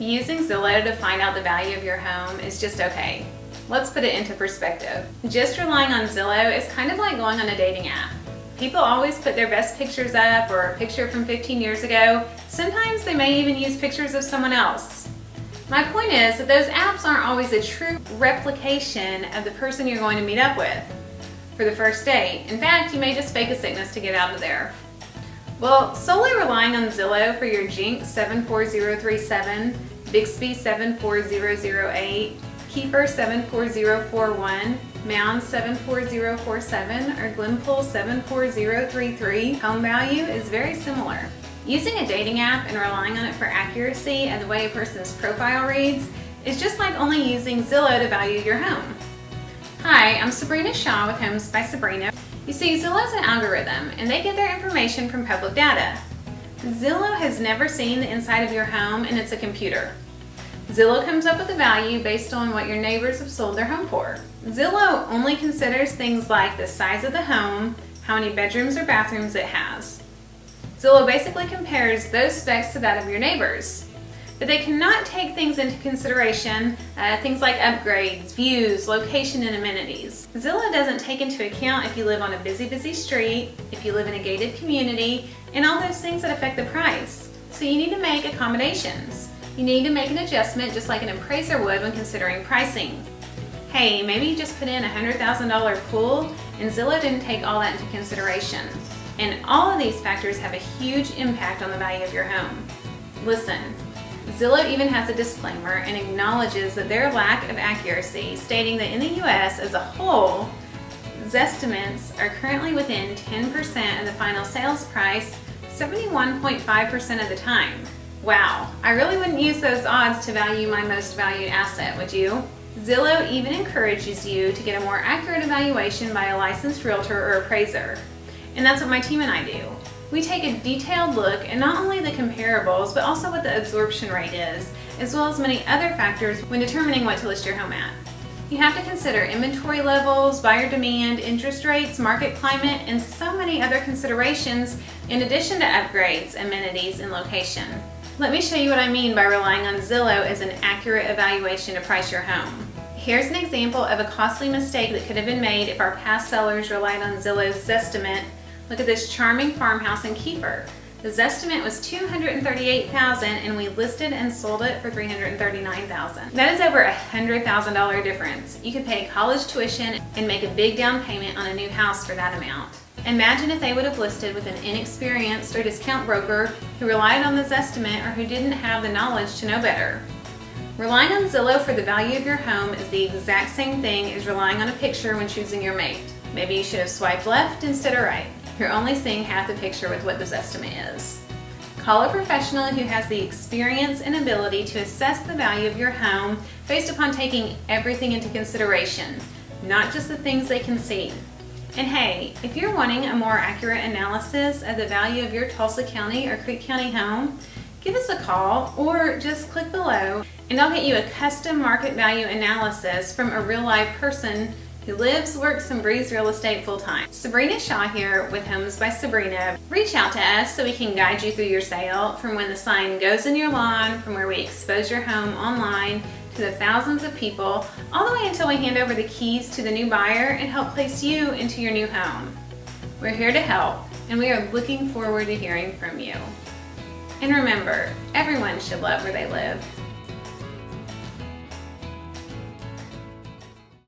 Using Zillow to find out the value of your home is just okay. Let's put it into perspective. Just relying on Zillow is kind of like going on a dating app. People always put their best pictures up or a picture from 15 years ago. Sometimes they may even use pictures of someone else. My point is that those apps aren't always a true replication of the person you're going to meet up with for the first date. In fact, you may just fake a sickness to get out of there. Well, solely relying on Zillow for your Jinx 74037, Bixby 74008, Kiefer 74041, Mound 74047, or Glenpool 74033 home value is very similar. Using a dating app and relying on it for accuracy and the way a person's profile reads is just like only using Zillow to value your home. Hi, I'm Sabrina Shaw with Homes by Sabrina. You see, Zillow's an algorithm and they get their information from public data. Zillow has never seen the inside of your home and it's a computer. Zillow comes up with a value based on what your neighbors have sold their home for. Zillow only considers things like the size of the home, how many bedrooms or bathrooms it has. Zillow basically compares those specs to that of your neighbors. But they cannot take things into consideration, things like upgrades, views, location, and amenities. Zillow doesn't take into account if you live on a busy street, if you live in a gated community, and all those things that affect the price. So you need to make accommodations. You need to make an adjustment just like an appraiser would when considering pricing. Hey, maybe you just put in a $100,000 pool and Zillow didn't take all that into consideration. And all of these factors have a huge impact on the value of your home. Listen, Zillow even has a disclaimer and acknowledges that their lack of accuracy, stating that in the US as a whole, Zestimates are currently within 10% of the final sales price 71.5% of the time. Wow, I really wouldn't use those odds to value my most valued asset, would you? Zillow even encourages you to get a more accurate evaluation by a licensed realtor or appraiser. And that's what my team and I do. We take a detailed look at not only the comparables, but also what the absorption rate is, as well as many other factors when determining what to list your home at. You have to consider inventory levels, buyer demand, interest rates, market climate, and so many other considerations in addition to upgrades, amenities, and location. Let me show you what I mean by relying on Zillow as an accurate evaluation to price your home. Here's an example of a costly mistake that could have been made if our past sellers relied on Zillow's Zestimate. Look at this charming farmhouse in Kiefer. The Zestimate was $238,000 and we listed and sold it for $339,000. That is over $100,000 difference. You could pay college tuition and make a big down payment on a new house for that amount. Imagine if they would have listed with an inexperienced or discount broker who relied on the Zestimate or who didn't have the knowledge to know better. Relying on Zillow for the value of your home is the exact same thing as relying on a picture when choosing your mate. Maybe you should have swiped left instead of right. You're only seeing half the picture with what this estimate is. Call a professional who has the experience and ability to assess the value of your home based upon taking everything into consideration, not just the things they can see. And hey, if you're wanting a more accurate analysis of the value of your Tulsa County or Creek County home, give us a call or just click below and I'll get you a custom market value analysis from a real live person who lives, works, and breathes real estate full-time. Sabrina Shaw here with Homes by Sabrina. Reach out to us so we can guide you through your sale, from when the sign goes in your lawn, from where we expose your home online, to the thousands of people, all the way until we hand over the keys to the new buyer and help place you into your new home. We're here to help, and we are looking forward to hearing from you. And remember, everyone should love where they live.